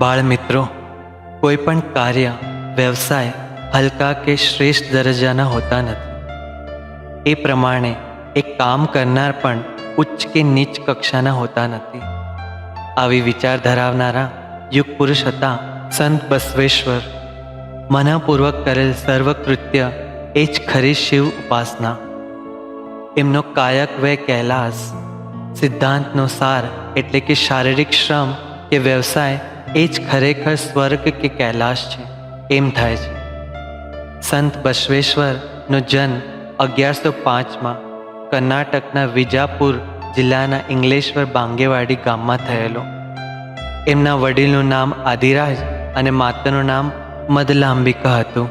બાળમિત્રો, કોઈ પણ કાર્ય વ્યવસાય હલકા કે શ્રેષ્ઠ દરજ્જાના હોતા નથી. એ પ્રમાણે એક કામ કરનાર પણ ઉચ્ચ કે નીચ કક્ષાના હોતા નથી. આવી વિચાર ધરાવનારા યુગ પુરુષ હતા સંત બસવેશ્વર. મનઃપૂર્વક કરેલ સર્વકૃત્ય એ જ ખરી શિવ ઉપાસના. એમનો કાયક વે કૈલાસ સિદ્ધાંતનો સાર એટલે કે શારીરિક શ્રમ કે વ્યવસાય એ જ ખરેખર સ્વર્ગ કે કૈલાશ છે એમ થાય છે. સંત બસવેશ્વરનો જન્મ 1105માં કર્ણાટકના વિજાપુર જિલ્લાના ઇંગ્લેશ્વર બાંગેવાડી ગામમાં થયેલો. એમના વડીલનું નામ આદિરાજ અને માતાનું નામ મદલાંબિકા હતું,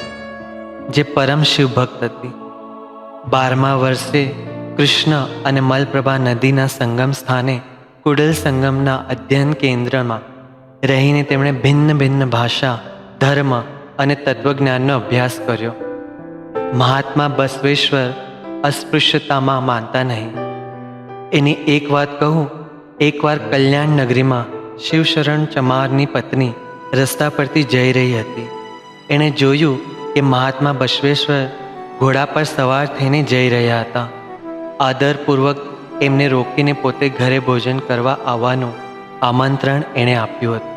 જે પરમ શિવભક્ત હતી. 12મા વર્ષે કૃષ્ણ અને મલપ્રભા નદીના સંગમ સ્થાને કુડલ સંગમના અધ્યયન કેન્દ્રમાં રહીને તેમણે ભિન્ન ભિન્ન ભાષા, ધર્મ અને તત્વજ્ઞાનનો અભ્યાસ કર્યો. મહાત્મા બસવેશ્વર અસ્પૃશ્યતામાં માનતા નહીં. એની એક વાત કહું, એકવાર કલ્યાણ નગરીમાં શિવશરણ ચમારની પત્ની રસ્તા પરથી જઈ રહી હતી. એણે જોયું કે મહાત્મા બસવેશ્વર ઘોડા પર સવાર થઈને જઈ રહ્યા હતા. આદરપૂર્વક એમને રોકીને પોતે ઘરે ભોજન કરવા આવવાનું આમંત્રણ એણે આપ્યું હતું.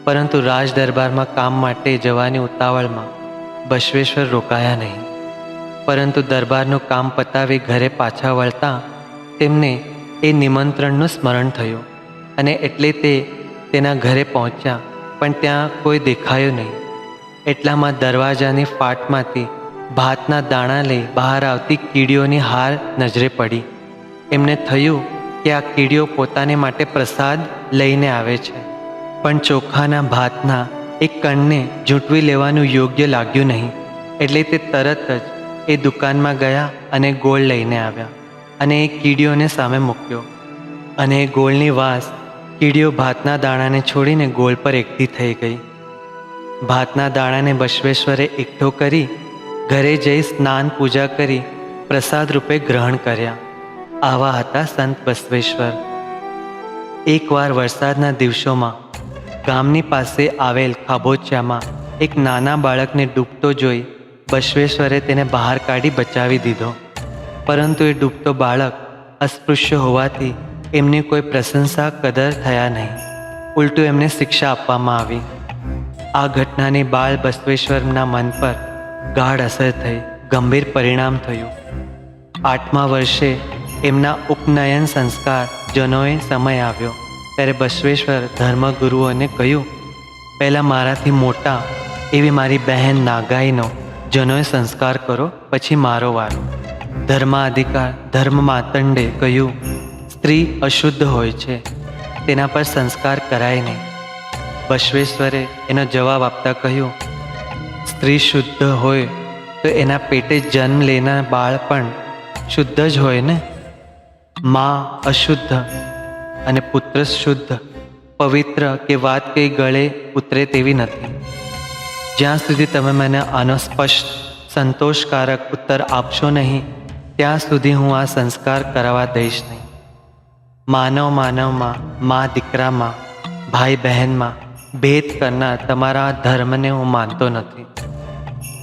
પરંતુ રાજ દરબારમાં કામ માટે જવાની ઉતાવળમાં બસવેશ્વર રોકાયા નહીં. પરંતુ દરબારનું કામ પતાવી ઘરે પાછા વળતા તેમને એ નિમંત્રણનું સ્મરણ થયું અને એટલે તે તેના ઘરે પહોંચ્યા, પણ ત્યાં કોઈ દેખાયું નહીં. એટલામાં દરવાજાની ફાટમાંથી ભાતના દાણા લઈ બહાર આવતી કીડીઓની હાર નજરે પડી. એમને થયું કે આ કીડીઓ પોતાને માટે પ્રસાદ લઈને આવે છે, પણ ચોખાના ભાતના એક કણને ઝૂંટવી લેવાનું યોગ્ય લાગ્યું નહીં. એટલે તે તરત જ એ દુકાનમાં ગયા અને ગોળ લઈને આવ્યા અને એ કીડીઓને સામે મૂક્યો. અને એ ગોળની વાસ કીડીઓ ભાતના દાણાને છોડીને ગોળ પર એકઠી થઈ ગઈ. ભાતના દાણાને બસવેશ્વરે એકઠો કરી ઘરે જઈ સ્નાન પૂજા કરી પ્રસાદ રૂપે ગ્રહણ કર્યા. આવા હતા સંત બસવેશ્વર. એકવાર વરસાદના દિવસોમાં ગામની પાસે આવેલ ખાબોચિયામાં એક નાના બાળકને ડૂબતો જોઈ બસવેશ્વરે તેને બહાર કાઢી બચાવી દીધો. પરંતુ એ ડૂબતો બાળક અસ્પૃશ્ય હોવાથી એમની કોઈ પ્રશંસા કદર થયા નહીં. ઉલટું એમને શિક્ષા આપવામાં આવી. આ ઘટનાની બાળ બસવેશ્વરના મન પર ગાઢ અસર થઈ, ગંભીર પરિણામ થયું. 8મા વર્ષે એમના ઉપનયન સંસ્કાર જનોએ સમય આવ્યો ત્યારે બસવેશ્વર ધર્મગુરુઓને કહ્યું, પહેલાં મારાથી મોટા એવી મારી બહેન નાગાઈનો જનોએ સંસ્કાર કરો, પછી મારો વારો. ધર્માધિકાર ધર્મ માતંડે કહ્યું, સ્ત્રી અશુદ્ધ હોય છે, તેના પર સંસ્કાર કરાય નહીં. બસવેશ્વરે એનો જવાબ આપતા કહ્યું, સ્ત્રી શુદ્ધ હોય તો એના પેટે જન્મ લેનાર બાળ પણ શુદ્ધ જ હોય ને. મા અશુદ્ધ અને પુત્ર શુદ્ધ, પવિત્ર કે વાત કંઈ ગળે ઉતરે તેવી નથી. જ્યાં સુધી તમે મને આનો સ્પષ્ટ સંતોષકારક ઉત્તર આપશો નહીં, ત્યાં સુધી હું આ સંસ્કાર કરાવવા દઈશ નહીં. માનવ માનવમાં, મા દીકરામાં, ભાઈ બહેનમાં ભેદ કરનાર તમારા ધર્મને હું માનતો નથી.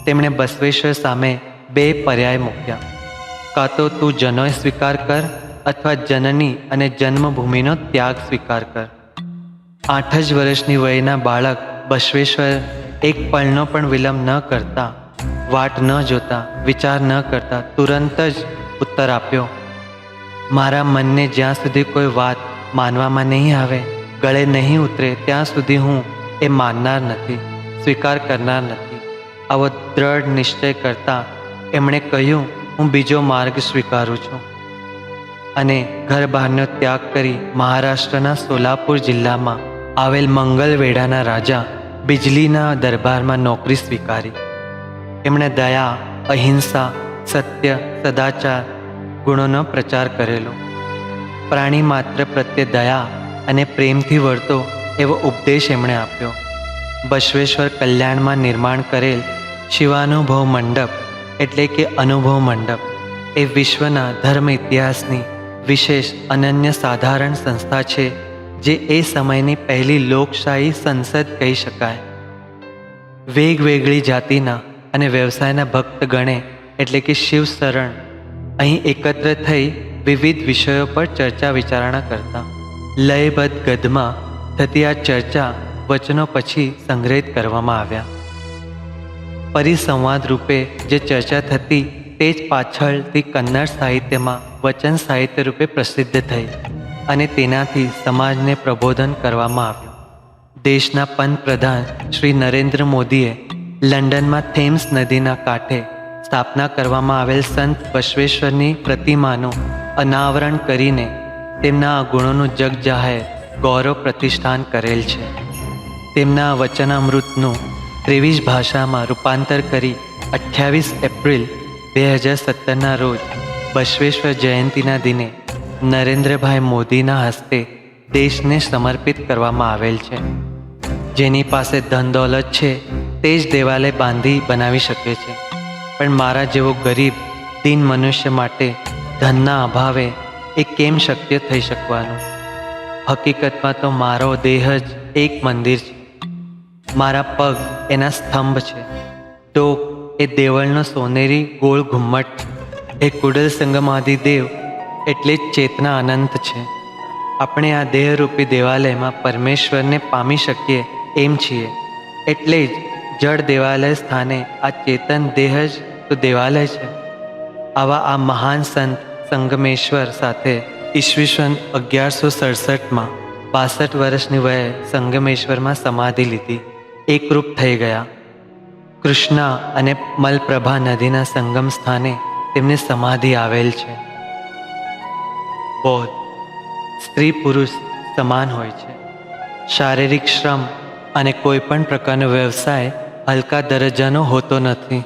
તેમણે બસવેશ્વર સામે 2 પર્યાય મૂક્યા: કાં તો તું જનોય સ્વીકાર કર અથવા જનની અને જન્મભૂમિનો ત્યાગ સ્વીકાર કર. 8 જ વર્ષની વયના બાળક બસવેશ્વર એક પળનો પણ વિલંબ ન કરતા, વાટ ન જોતા, વિચાર ન કરતા તુરંત જ ઉત્તર આપ્યો, મારા મનને જ્યાં સુધી કોઈ વાત માનવામાં નહીં આવે, ગળે નહીં ઉતરે, ત્યાં સુધી હું એ માનનાર નથી, સ્વીકાર કરનાર નથી. આવો દ્રઢ નિશ્ચય કરતા એમણે કહ્યું, હું બીજો માર્ગ સ્વીકારું છું. અને ઘર બહારનો ત્યાગ કરી મહારાષ્ટ્રના સોલાપુર જિલ્લામાં આવેલ મંગલવેઢાના રાજા બિજલીના દરબારમાં નોકરી સ્વીકારી. એમણે દયા, અહિંસા, સત્ય, સદાચાર ગુણોનો પ્રચાર કરેલો. પ્રાણી માત્ર પ્રત્યે દયા અને પ્રેમથી વર્તો એવો ઉપદેશ એમણે આપ્યો. બસવેશ્વર કલ્યાણમાં નિર્માણ કરેલ શિવાનુભવ મંડપ એટલે કે અનુભવ મંડપ એ વિશ્વના ધર્મ ઇતિહાસની વિશેષ અનન્ય સાધારણ સંસ્થા છે, જે એ સમયની પહેલી લોકશાહી સંસદ કહી શકાય. વેગવેગળી જાતિના અને વ્યવસાયના ભક્તગણે એટલે કે શિવશરણ અહીં એકત્ર થઈ વિવિધ વિષયો પર ચર્ચા વિચારણા કરતા. લયબદ્ધ ગદ્યમાં થતી આ ચર્ચા વચનો પછી સંગ્રહિત કરવામાં આવ્યા. પરિસંવાદ રૂપે જે ચર્ચા થતી તે જ પાછળથી કન્નડ સાહિત્યમાં વચન સાહિત્ય રૂપે પ્રસિદ્ધ થઈ અને તેનાથી સમાજને પ્રબોધન કરવામાં આવ્યું. દેશના પંતપ્રધાન શ્રી નરેન્દ્ર મોદીએ લંડનમાં થેમ્સ નદીના કાંઠે સ્થાપના કરવામાં આવેલ સંત બસવેશ્વરની પ્રતિમાનું અનાવરણ કરીને તેમના આ ગુણોનું જગજાહેર ગૌરવ પ્રતિષ્ઠાન કરેલ છે. તેમના વચનામૃતનું 23 ભાષામાં રૂપાંતર કરી 28 એપ્રિલ 2017ના રોજ બસવેશ્વર જયંતિના દિને નરેન્દ્રભાઈ મોદીના હસ્તે દેશને સમર્પિત કરવામાં આવેલ છે. જેની પાસે ધન દોલત છે તે જ દેવાલય બાંધી બનાવી શકે છે, પણ મારા જેવો ગરીબ દીન મનુષ્ય માટે ધનના અભાવે એ કેમ શક્ય થઈ શકવાનું? હકીકતમાં તો મારો દેહ જ એક મંદિર છે. મારા પગ એના સ્તંભ છે. ટોક એ દેવળનો સોનેરી ગોળ ઘુમ્મટ છે. એ કુડલ સંગમાદિદેવ એટલે જ ચેતના અનંત છે. આપણે આ દેહરૂપી દેવાલયમાં પરમેશ્વરને પામી શકીએ એમ છીએ, એટલે જ જળ દેવાલય સ્થાને આ ચેતન દેહ જ તો દેવાલય છે. આવા આ મહાન સંત સંગમેશ્વર સાથે ઈસવીસન 1167માં 62 વર્ષની વયે સંગમેશ્વરમાં સમાધિ લીધી, એકરૂપ થઈ ગયા. કૃષ્ણા અને મલપ્રભા નદીના સંગમ સ્થાને તેમની સમાધિ આવેલ છે. બોધ સ્ત્રી પુરુષ સમાન હોય છે. શારીરિક શ્રમ અને કોઈ પણ પ્રકારનો વ્યવસાય હલકા દરજ્જાનો હોતો નથી.